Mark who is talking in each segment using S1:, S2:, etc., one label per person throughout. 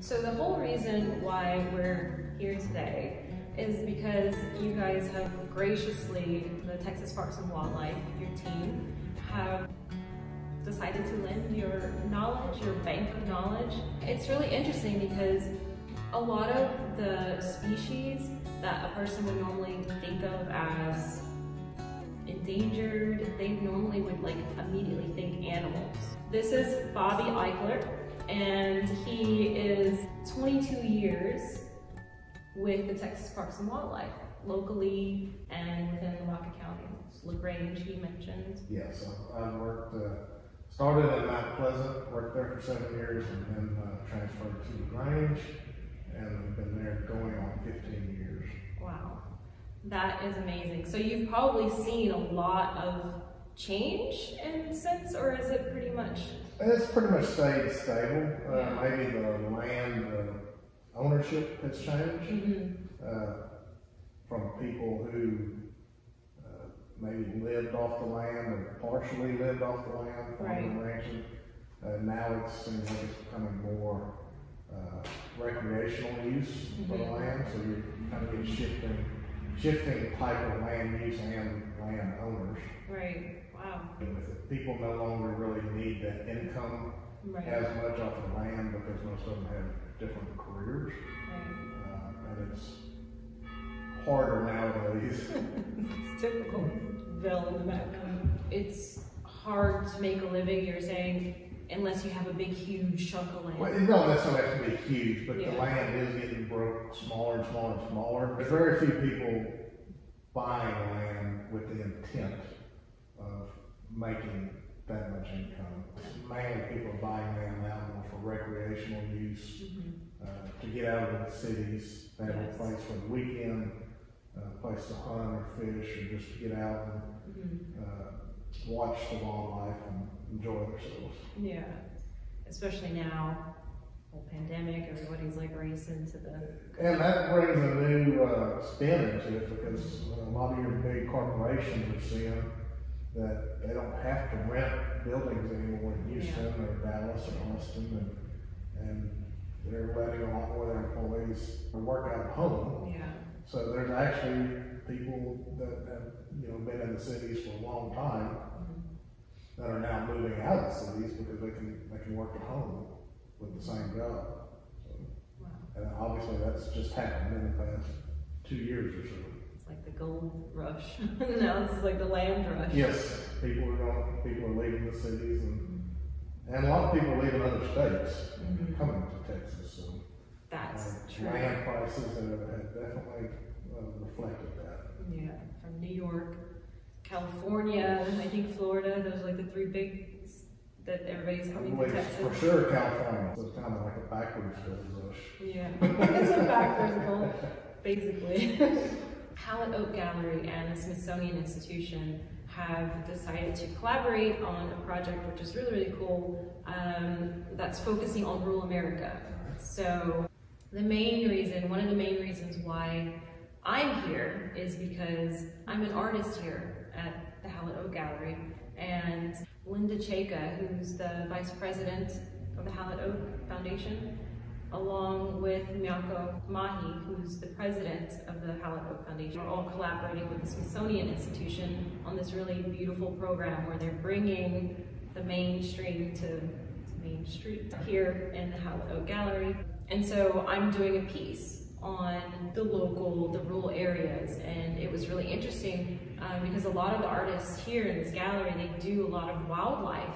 S1: So the whole reason why we're here today is because you guys have graciously, the Texas Parks and Wildlife, your team, have decided to lend your knowledge, your bank of knowledge. It's really interesting because a lot of the species that a person would normally think of as endangered, they normally would immediately think animals. This is Bobby Eichler, and he is 22 years with the Texas Parks and Wildlife, locally and within LaVaca County. LaGrange, he mentioned.
S2: Yes, I've worked, started in Mount Pleasant, worked there for 7 years, and then transferred to LaGrange, and I've been there going on 15 years.
S1: Wow, that is amazing. So you've probably seen a lot of change since, or is it pretty much?
S2: It's pretty much stayed stable. Maybe the land ownership has changed from people who maybe lived off the land or partially lived off the land, farming and ranching. Now it seems like it's becoming more recreational use for the land, so you kind of get shifting type of land use and land owners.
S1: Right. Wow.
S2: People no longer really need that income as much off the land because most of them have different careers. And it's harder nowadays.
S1: It's typical. Bill in the background. It's hard to make a living, you're saying, unless you have a big, huge chunk of land.
S2: Well, it don't necessarily have to be huge, but the land is getting broke smaller and smaller and smaller. There's very few people buying land with the intent of making that much income. Mainly people are buying land now more for recreational use, to get out of the cities. They have a place for the weekend, a place to hunt or fish, or just to get out and watch the wildlife and enjoy themselves. Yeah,
S1: especially now, whole pandemic, everybody's racing to the...
S2: And that brings a new spin into it because a lot of your big corporations are seeing that they don't have to rent buildings anymore in Houston or Dallas or Austin, and they're letting a lot more of their employees work out of home. So there's actually people that have been in the cities for a long time that are now moving out of the cities because they can work at home with the same job. So, and obviously that's just happened in the past 2 years or so.
S1: It's like the gold rush. Now this is like the land rush.
S2: Yes, people are leaving the cities, and a lot of people are leaving other states coming to Texas. So
S1: that's true.
S2: Land prices have definitely reflected that.
S1: Yeah, from New York, California, I think Florida, those are the three big that everybody's coming to Texas.
S2: For sure, California. So it's kind of like a backwards gold rush.
S1: Yeah, it's a backwards gold, basically. Hallett Oak Gallery and the Smithsonian Institution have decided to collaborate on a project which is really, really cool, that's focusing on rural America. So one of the main reasons why I'm here is because I'm an artist here at the Hallett Oak Gallery, and Linda Cheka, who's the vice president of the Hallett Oak Foundation, along with Miyako Mahi, who's the president of the Hallett Oak Foundation, are all collaborating with the Smithsonian Institution on this really beautiful program where they're bringing the mainstream to Main Street here in the Hallett Oak Gallery. And so I'm doing a piece on the rural areas, and it was really interesting because a lot of the artists here in this gallery, they do a lot of wildlife.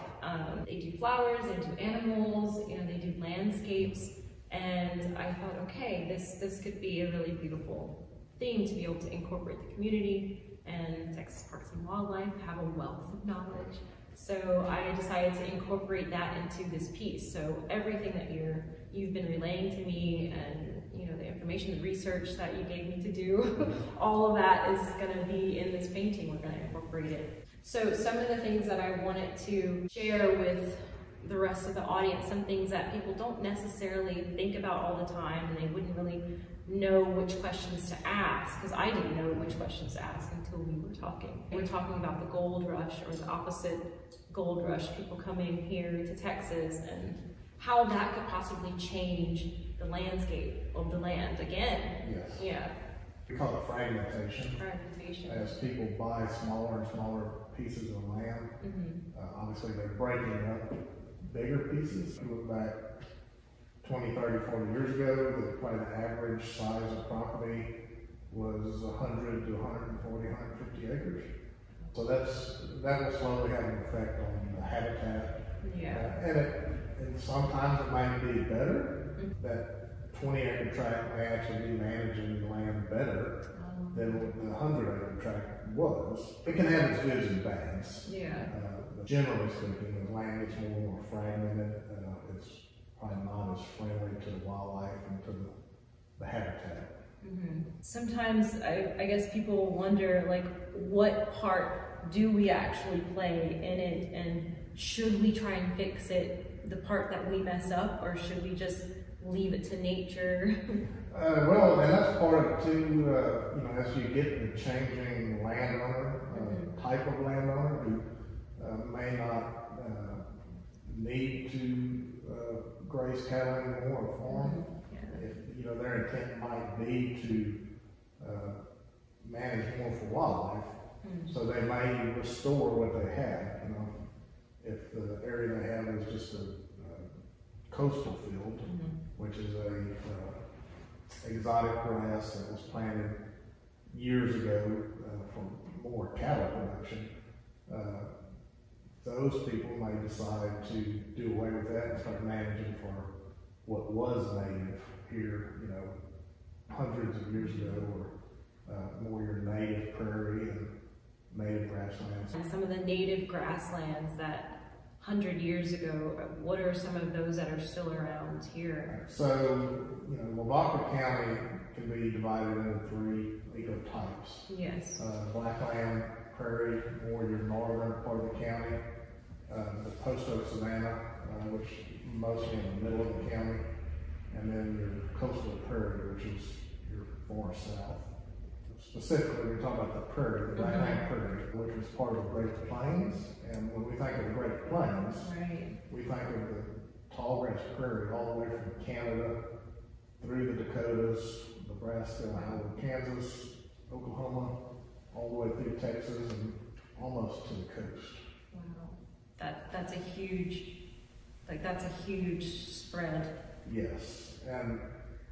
S1: They do flowers, they do animals, they do landscapes, and I thought, okay, this could be a really beautiful theme to be able to incorporate the community, and Texas Parks and Wildlife have a wealth of knowledge. So I decided to incorporate that into this piece. So everything that you've been relaying to me, and the information, the research that you gave me to do, all of that is going to be in this painting. We're going to incorporate it. So some of the things that I wanted to share with the rest of the audience, some things that people don't necessarily think about all the time, and they wouldn't really know which questions to ask, because I didn't know which questions to ask until we were talking. We're talking about the gold rush, or the opposite gold rush, people coming here to Texas, and how that could possibly change the landscape of the land again.
S2: Yes.
S1: Yeah.
S2: We call it fragmentation.
S1: Fragmentation.
S2: As people buy smaller and smaller pieces of land, obviously they're breaking up bigger pieces. If you look back 20, 30, 40 years ago, probably the average size of property was 100 to 140, 150 acres. So that will slowly have an effect on the habitat.
S1: Yeah.
S2: And sometimes it might be better. That 20-acre tract may actually be managing the land better than what the 100-acre tract was. It can have its goods and bads.
S1: Yeah.
S2: But generally speaking, the land gets more and more fragmented. It's probably not as friendly to the wildlife and to the habitat.
S1: Sometimes I guess people wonder, like, what part do we actually play in it, and should we try and fix it, the part that we mess up, or should we just leave it to nature?
S2: Well, and that's part of it too. You know, as you get the changing landowner, type of landowner who may not need to graze cattle anymore or farm. If, you know, their intent might be to manage more for wildlife, so they may restore what they have. You know, if the area they have is just a coastal field, which is a exotic grass that was planted years ago for more cattle production, those people may decide to do away with that and start managing for what was native here, you know, hundreds of years ago, or more your native prairie and native grasslands.
S1: And some of the native grasslands that 100 years ago, what are some of those that are still around here?
S2: So, you know, Lavaca County can be divided into 3 ecotypes.
S1: Yes.
S2: Blackland prairie, more your northern part of the county, the post oak savanna, which mostly in the middle of the county, and then your coastal prairie, which is your far south. Specifically, we're talking about the prairie, the Blackland prairie, which is part of the Great Plains. And when we think of the Great Plains, we think of the tall grass prairie all the way from Canada through the Dakotas, Nebraska, Iowa, Kansas, Oklahoma, all the way through Texas and almost to the coast.
S1: Wow, that's a huge spread.
S2: Yes, and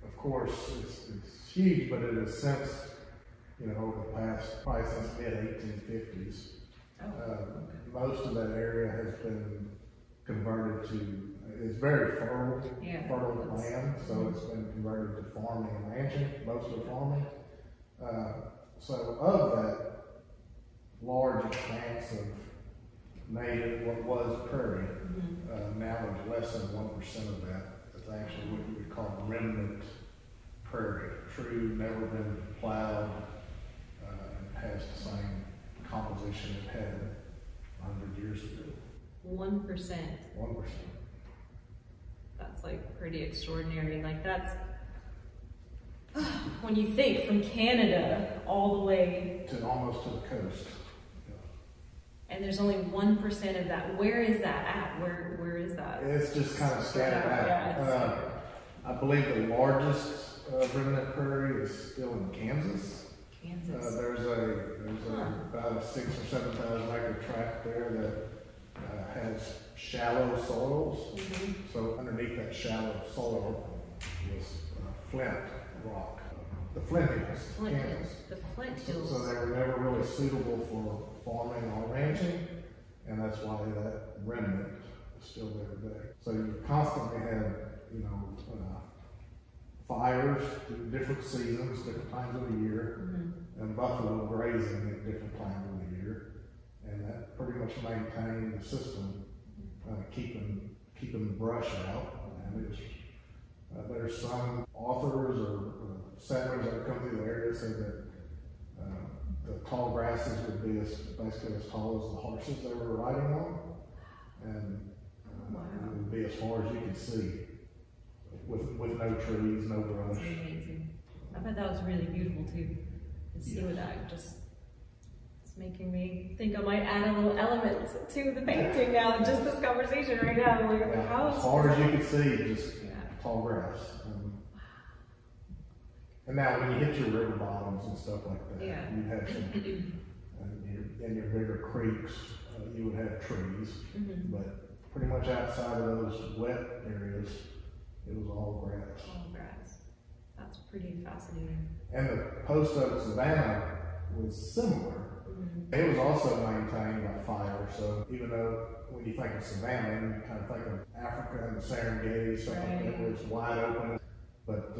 S2: of course it's huge, but in a sense, you know, over the past, probably since mid-1850s, most of that area has been converted to, it's very fertile land, so it's been converted to farming and ranching, mostly farming. So of that large expanse of native, what was prairie, now there's less than 1% of that. It's actually what you would call remnant prairie, true, never been plowed, and has the same composition it had 100 years ago.
S1: 1%.
S2: 1%.
S1: That's like pretty extraordinary. Like that's, when you think from Canada all the way
S2: to almost to the coast.
S1: And there's only 1% of that. Where is that at? Where is that?
S2: It's just kind of scattered out. I believe the largest remnant prairie is still in Kansas. There's about a 6,000 or 7,000 acre tract there that has shallow soils. So underneath that shallow soil was flint rock. The Flint Hills, Kansas.
S1: The Flint Hills.
S2: So they were never really suitable for farming or ranching, and that's why that remnant is still there today. So you constantly had, you know, fires through different seasons, different times of the year, and buffalo grazing at different times of the year, and that pretty much maintained the system, keeping the brush out. And it was, there's some authors or settlers that come through the area say that the tall grasses would be basically as tall as the horses they were riding on, and it would be as far as you could see, with no trees, no brush.
S1: That's amazing. I bet that was really beautiful too, to see with that. Just, it's making me think I might add a little element to the painting now, just this conversation right now. Like, how
S2: as far as you could see, just tall grass. now when you hit your river bottoms and stuff like that,
S1: Yeah.
S2: you'd have some, in your bigger creeks, you would have trees, but pretty much outside of those wet areas, it was all grass.
S1: All grass. That's pretty fascinating.
S2: And the post oak savanna was similar. It was also maintained by fire, so even though when you think of savanna, you kind of think of Africa and the Serengeti, stuff like that, where it's wide open, but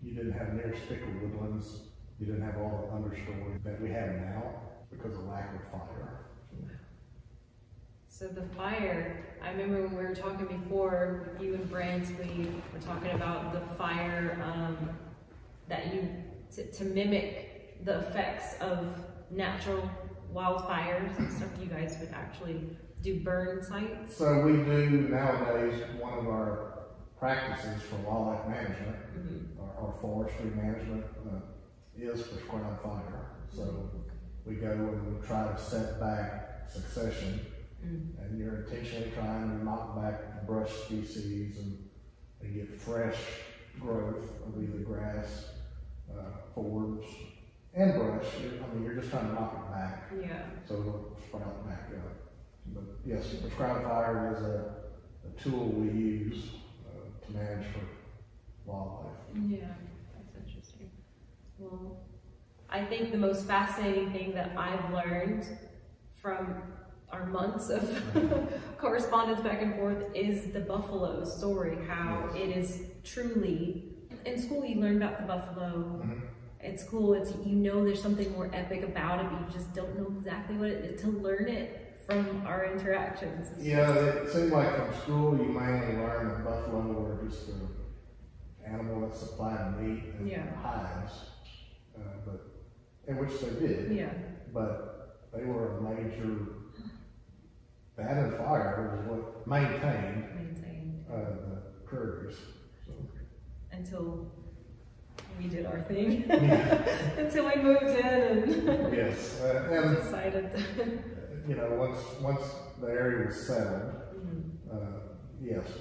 S2: you didn't have near sticky woodlands, you didn't have all the understory that we have now because of lack of fire.
S1: So the fire, I remember when we were talking before, with you and Brent, we were talking about the fire that to mimic the effects of natural wildfires and stuff. You guys would actually do burn sites?
S2: So we do nowadays, one of our practices for wildlife management or forestry management is prescribed fire. So we go and we try to set back succession, and you're intentionally trying to knock back brush species and get fresh growth of either grass, forbs, and brush. I mean, you're just trying to knock it back, so it'll sprout back up. But yes, prescribed fire is a tool we use to manage for wildlife.
S1: Yeah, that's interesting. Well, I think the most fascinating thing that I've learned from our months of correspondence back and forth is the buffalo story, how it is truly, in school you learn about the buffalo. At school, you know there's something more epic about it, but you just don't know exactly what it is. To learn it from our interactions.
S2: It seemed like from school you mainly learn that buffalo were just an animal that supplied meat and hides, in which they did. But they were a major. That and fire was what maintained the prairies. So. Until
S1: we did our thing. Until we moved in and
S2: and
S1: decided.
S2: Once the area was settled,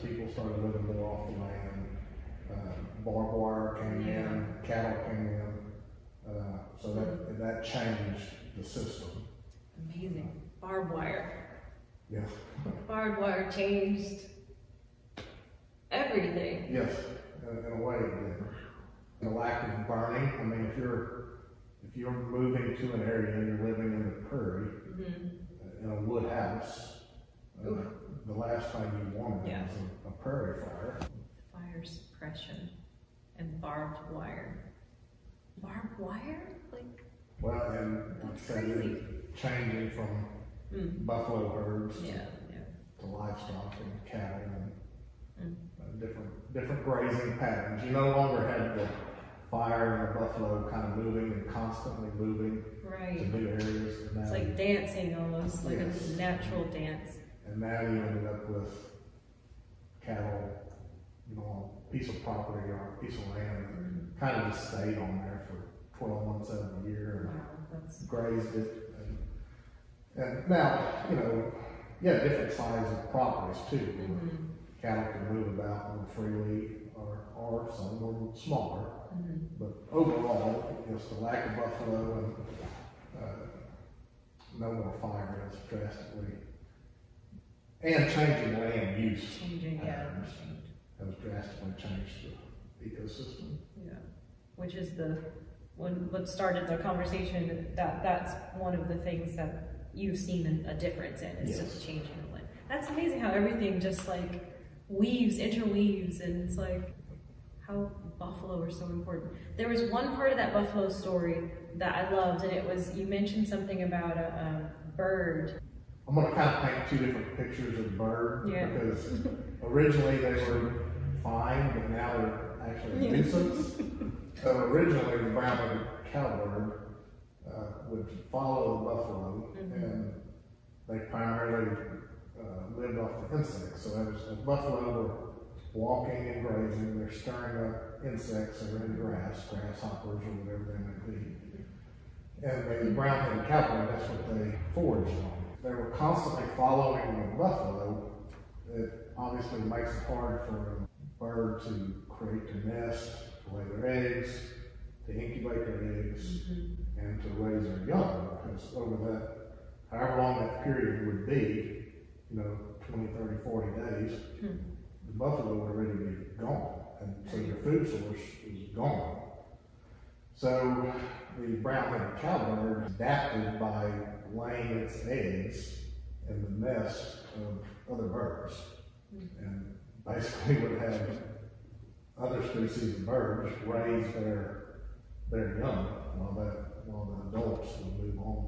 S2: people started living more off the land. Barbed wire came in, cattle came in, so that changed the system.
S1: Amazing. Barbed wire.
S2: Yes.
S1: Barbed wire changed everything.
S2: Yes, in a way it did. The lack of burning. I mean, if you're moving to an area and you're living in the prairie, in a wood house, the last thing you wanted was a prairie fire.
S1: Fire suppression and barbed wire. Barbed wire?
S2: Well, and like I said, changing from buffalo herds to livestock and cattle and different grazing patterns. You no longer had the fire and the buffalo kind of moving and constantly moving to new areas.
S1: It's like dancing almost, like a natural dance.
S2: And now you ended up with cattle, on a piece of property or a piece of land that kind of just stayed on there for 12 months out of the year and grazed it. And now, different sizes of properties too. Cattle can move about more freely, or some were smaller. But overall, just the lack of buffalo and no more fire has drastically, and changing land use patterns has drastically changed the ecosystem.
S1: Which is what started the conversation. That's one of the things that you've seen a difference in, is just changing the land. That's amazing how everything just interweaves, and it's like how buffalo are so important. There was one part of that buffalo story that I loved, and it was, you mentioned something about a bird.
S2: I'm going to kind of paint two different pictures of the bird, because originally they were fine, but now they're actually a nuisance. So originally the brown-headed cowbird would follow the buffalo, and they primarily lived off the insects. So as the buffalo were walking and grazing, they're stirring up insects that are in grass, grasshoppers or whatever they may be. And the brown-headed cowbird, that's what they foraged on. They were constantly following the buffalo. It obviously makes it hard for a bird to create a nest, lay their eggs, incubate their eggs and to raise their young, because over that, however long that period would be, 20, 30, 40 days, the buffalo would already be gone, and so your food source is gone. So the brown-headed cowbird adapted by laying its eggs in the nest of other birds, and basically would have other species of birds raise their young while the adults would move on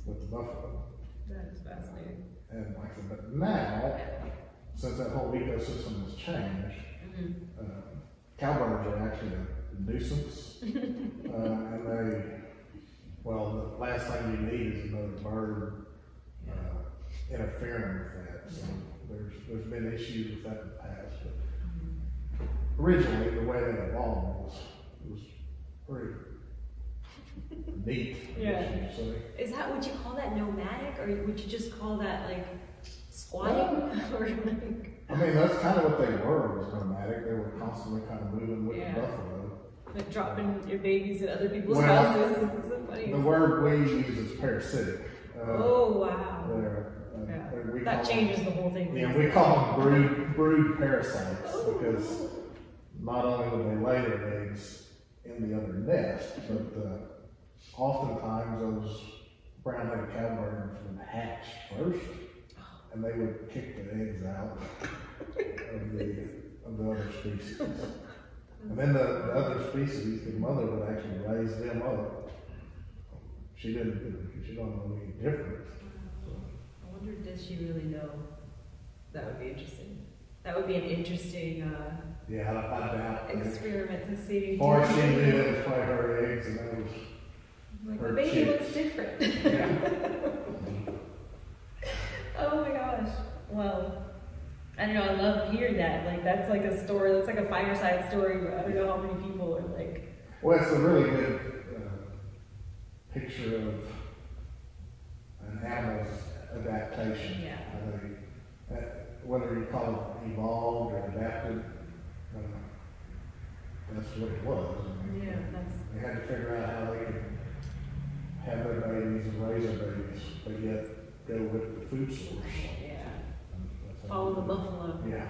S2: with the buffalo.
S1: That is fascinating.
S2: And like I said, but now, since that whole ecosystem has changed, cowbirds are actually a nuisance, and the last thing you need is another bird interfering with that. So there's been issues with that in the past, but originally the way they evolved was pretty neat.
S1: Yeah. Is that, would you call that nomadic, or would you just call that like squatting? Or like...
S2: I mean, that's kind of what they were, was nomadic. They were constantly kind of moving with the buffalo.
S1: Like dropping your babies at other people's houses. It's so funny.
S2: The word we use is parasitic.
S1: Oh, wow. That changes the whole thing.
S2: Yeah, we call them brood parasites because not only would they lay their eggs in the other nest, but oftentimes those brown-headed cowbirds would hatch first, and they would kick the eggs out of the other species. And then the other species, the mother would actually raise them up. She don't know any different.
S1: I wonder, does she really know? That would be interesting. That would be an interesting
S2: I doubt
S1: experiment to see.
S2: Or she did play her eggs, and that was
S1: like, the baby looks different. Oh my gosh. Well, I don't know, I love hearing that. Like, that's like a story, that's like a fireside story where I don't know how many people are like...
S2: Well, it's a really good picture of an animal's adaptation.
S1: Yeah.
S2: Whether you call it evolved or adapted, that's what it was. They had to figure out how they could have their babies and raise their babies, but yet go with the food source.
S1: Yeah. Follow the buffalo.
S2: Yeah.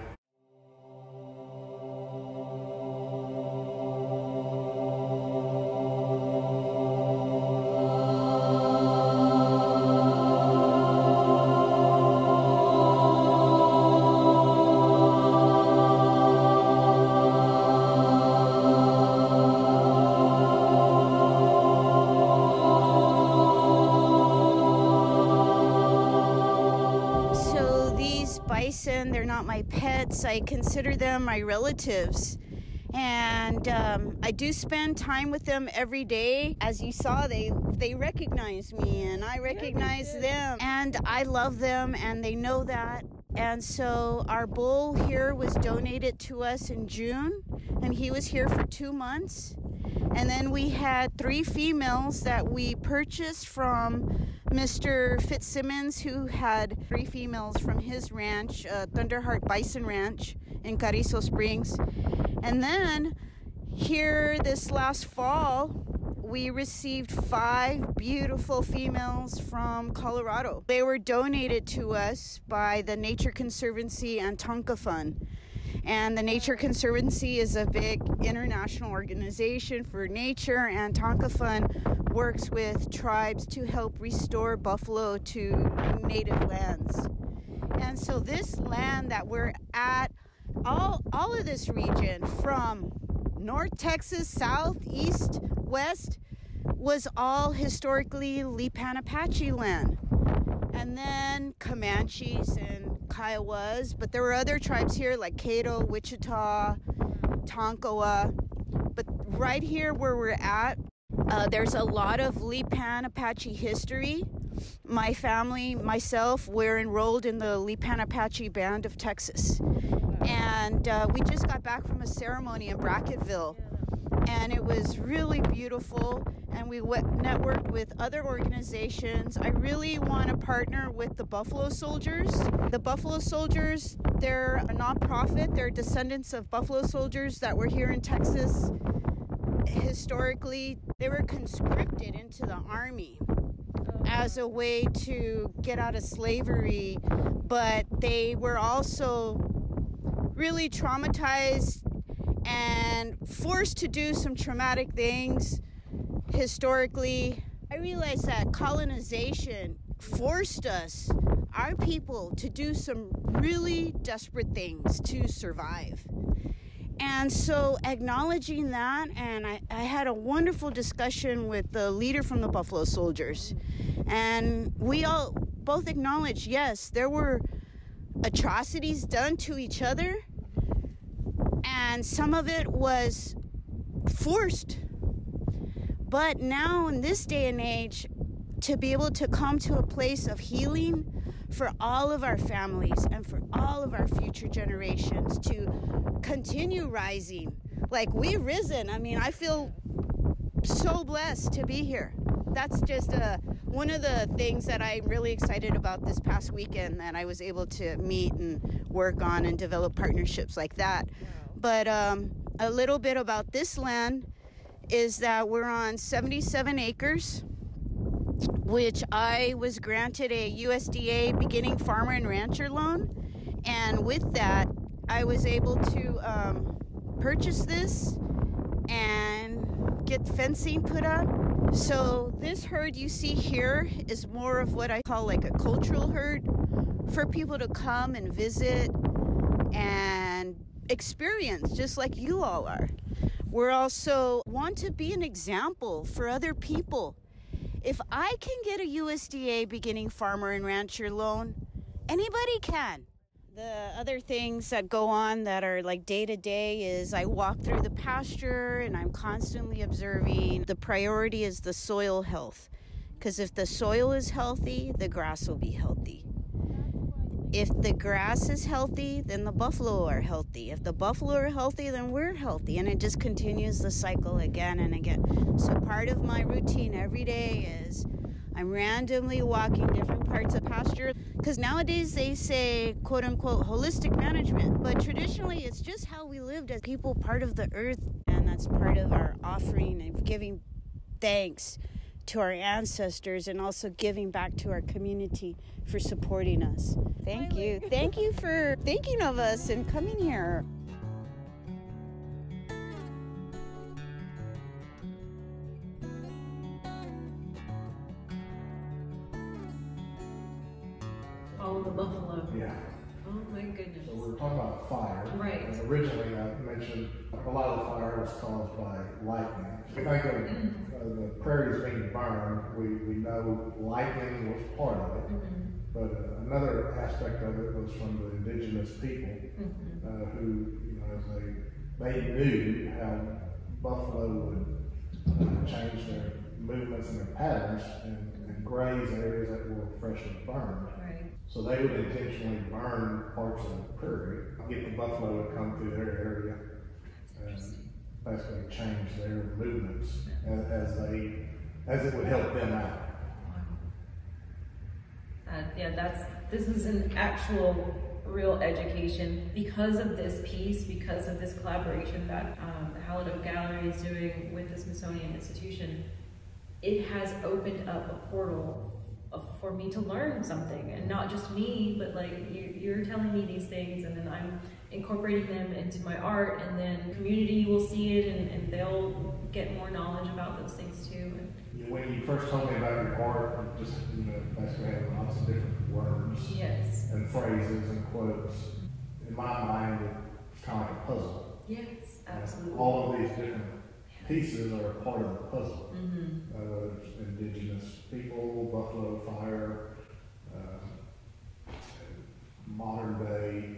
S3: They're not my pets. I consider them my relatives. And I do spend time with them every day. As you saw, they recognize me and I recognize them. And I love them and they know that. And so our bull here was donated to us in June, and he was here for 2 months. And then we had 3 females that we purchased from Mr. Fitzsimmons, who had 3 females from his ranch, Thunderheart Bison Ranch in Carrizo Springs. And then here this last fall, we received 5 beautiful females from Colorado. They were donated to us by the Nature Conservancy and Tonka Fund. And the Nature Conservancy is a big international organization for nature, and Tonka Fund works with tribes to help restore buffalo to native lands. And so this land that we're at, all of this region from North Texas, South, East, West, was all historically Lipan Apache land. And then Comanches and Kiowas, but there were other tribes here like Caddo, Wichita, Tonkawa. But right here where we're at, there's a lot of Lipan Apache history. My family, myself, we're enrolled in the Lipan Apache Band of Texas. And we just got back from a ceremony in Bracketville. And it was really beautiful, and we networked with other organizations. I really want to partner with the Buffalo Soldiers. The Buffalo Soldiers, they're a nonprofit. They're descendants of Buffalo Soldiers that were here in Texas historically, they were conscripted into the army as a way to get out of slavery, but they were also really traumatized and forced to do some traumatic things historically. I realized that colonization forced us, our people, to do some really desperate things to survive. And so acknowledging that, and I had a wonderful discussion with the leader from the Buffalo Soldiers, and we all both acknowledged, yes, there were atrocities done to each other, and some of it was forced. But now in this day and age, to be able to come to a place of healing for all of our families and for all of our future generations to continue rising. Like, we've risen. I mean, I feel so blessed to be here. That's just one of the things that I'm really excited about this past weekend, that I was able to meet and work on and develop partnerships like that. But a little bit about this land is that we're on 77 acres, which I was granted a USDA beginning farmer and rancher loan. And with that, I was able to purchase this and get fencing put up. So this herd you see here is more of what I call like a cultural herd for people to come and visit and experience, just like you all are. We're also want to be an example for other people. If I can get a USDA beginning farmer and rancher loan, anybody can. The other things that go on that are like day to day is I walk through the pasture and I'm constantly observing. The priority is the soil health, because if the soil is healthy, the grass will be healthy. If the grass is healthy, then the buffalo are healthy. If the buffalo are healthy, then we're healthy. And it just continues the cycle again and again. So part of my routine every day is I'm randomly walking different parts of pasture. Because nowadays they say, quote unquote, holistic management. But traditionally, it's just how we lived as people, part of the earth. And that's part of our offering and giving thanks to our ancestors, and also giving back to our community for supporting us. Thank you. Thank you for thinking of us and coming here.
S1: Follow the buffalo.
S2: Yeah.
S1: Oh my goodness.
S2: So we're talking about fire.
S1: Right.
S2: And originally I mentioned a lot of the fire was caused by lightning. If you think of the prairies being burned, we know lightning was part of it. But another aspect of it was from the indigenous people who, you know, as they knew how buffalo would change their movements and their patterns and graze areas that were freshly burned.
S1: Right.
S2: So they would intentionally burn parts of the prairie, get the buffalo to come through their area and basically change their movements as it would help them out.
S1: This is an actual real education because of this piece, because of this collaboration that the Hallowed Oak Gallery is doing with the Smithsonian Institution. It has opened up a portal for me to learn something, and not just me, but like you're telling me these things, and then I'm incorporating them into my art, and then community will see it, and they'll get more knowledge about those things too.
S2: When you first told me about your art, just basically having lots of different words,
S1: yes,
S2: and phrases and quotes. In my mind, it's kind of like a puzzle.
S1: Yes, absolutely.
S2: All of these different pieces are a part of the puzzle. Whether it's indigenous people, buffalo fire, modern day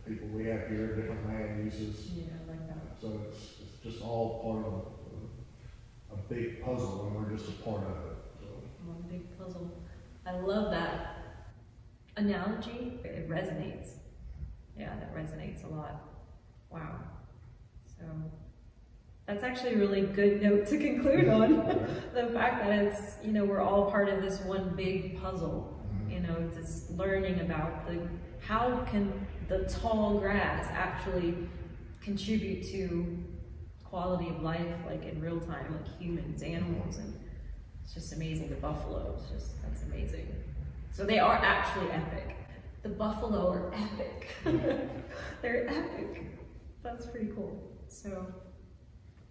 S2: people we have here, different land uses.
S1: Yeah, I like that.
S2: So it's just all part of a big puzzle, and we're just a part of it. So.
S1: One big puzzle. I love that analogy. It resonates. Yeah, that resonates a lot. Wow. So that's actually a really good note to conclude on. The fact that it's, we're all part of this one big puzzle. Just learning about how can the tall grass actually contribute to quality of life, like in real time, like humans, animals, and it's just amazing. The buffalo, that's amazing. So they are actually epic. The buffalo are epic. They're epic. That's pretty cool. So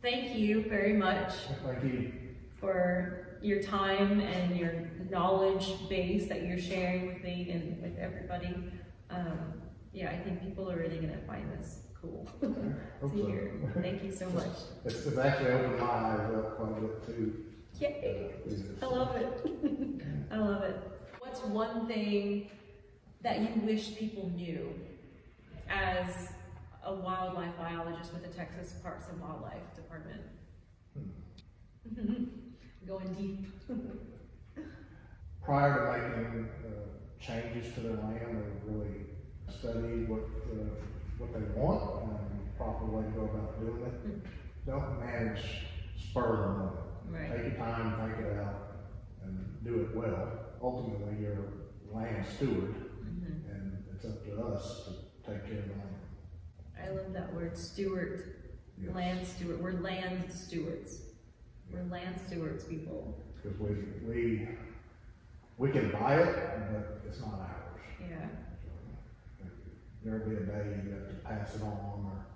S1: thank you very much.
S2: Thank you
S1: For your time and your knowledge base that you're sharing with me and with everybody. Yeah, I think people are really going to find this cool to hear. Thank you so much.
S2: It's actually opened my eyes up quite a bit too.
S1: Yay! I love it. I love it. What's one thing that you wish people knew as a wildlife biologist with the Texas Parks and Wildlife Department? Going deep.
S2: Prior to making changes to their land, they really studied what they want and the proper way to go about doing it. Don't manage spur of the moment.
S1: Right.
S2: Take your time, think it out, and do it well. Ultimately, you're a land steward, and it's up to us to take care of the land.
S1: I love that word, steward.
S2: Yes.
S1: Land steward. We're land stewards. We're land stewards, people.
S2: Because we can buy it, but it's not ours.
S1: Yeah.
S2: There'll be a day you have to pass it on or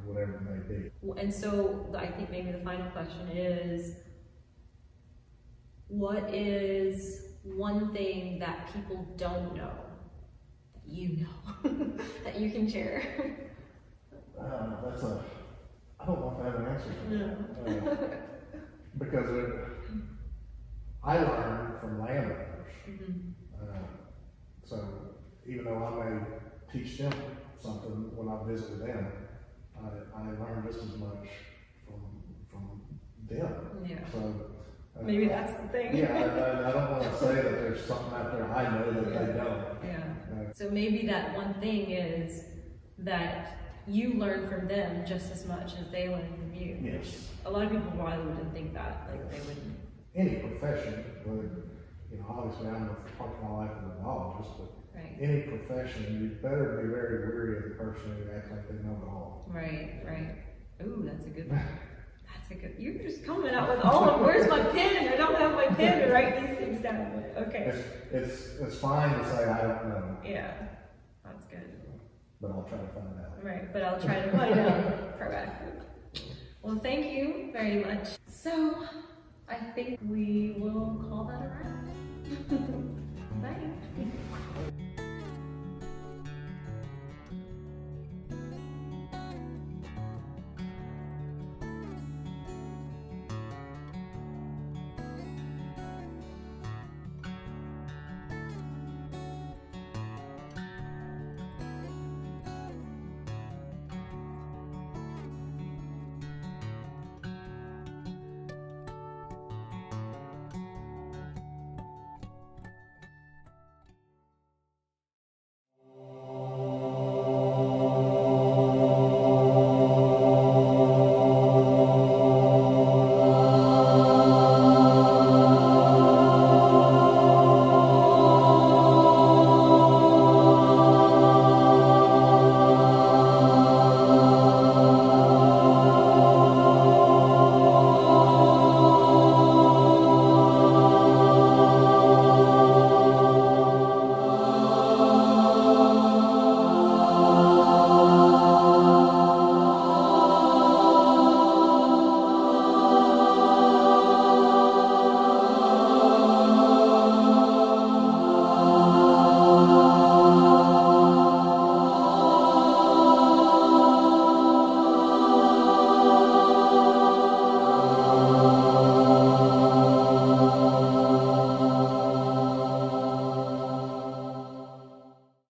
S2: whatever it may be.
S1: And so I think maybe the final question is, what is one thing that people don't know that you know that you can share?
S2: I don't know if I have an answer for that. Because I learned from landowners. So even though I may teach them something when I visit with them, I learn just as much from them.
S1: Yeah.
S2: So
S1: Maybe that's the thing.
S2: Yeah, I don't want to say that there's something out there I know that they don't.
S1: Yeah. So maybe that one thing is that you learn from them just as much as they learn from you.
S2: Yes.
S1: A lot of people probably wouldn't think that, like they wouldn't.
S2: Any profession, obviously I'm a part of my life as a biologist, but
S1: Right.
S2: any profession, you better be very wary of the person who acts like they know it all.
S1: Right, right. Ooh, that's a good one. That's a good, you're just coming out with all of, where's my pen? I don't have my pen to write these things down. Okay.
S2: It's fine to say I don't know.
S1: Yeah, that's good.
S2: But I'll try to find out.
S1: Right, but I'll try to find out proactive. Well, thank you very much. So, I think we will call that a wrap. Bye.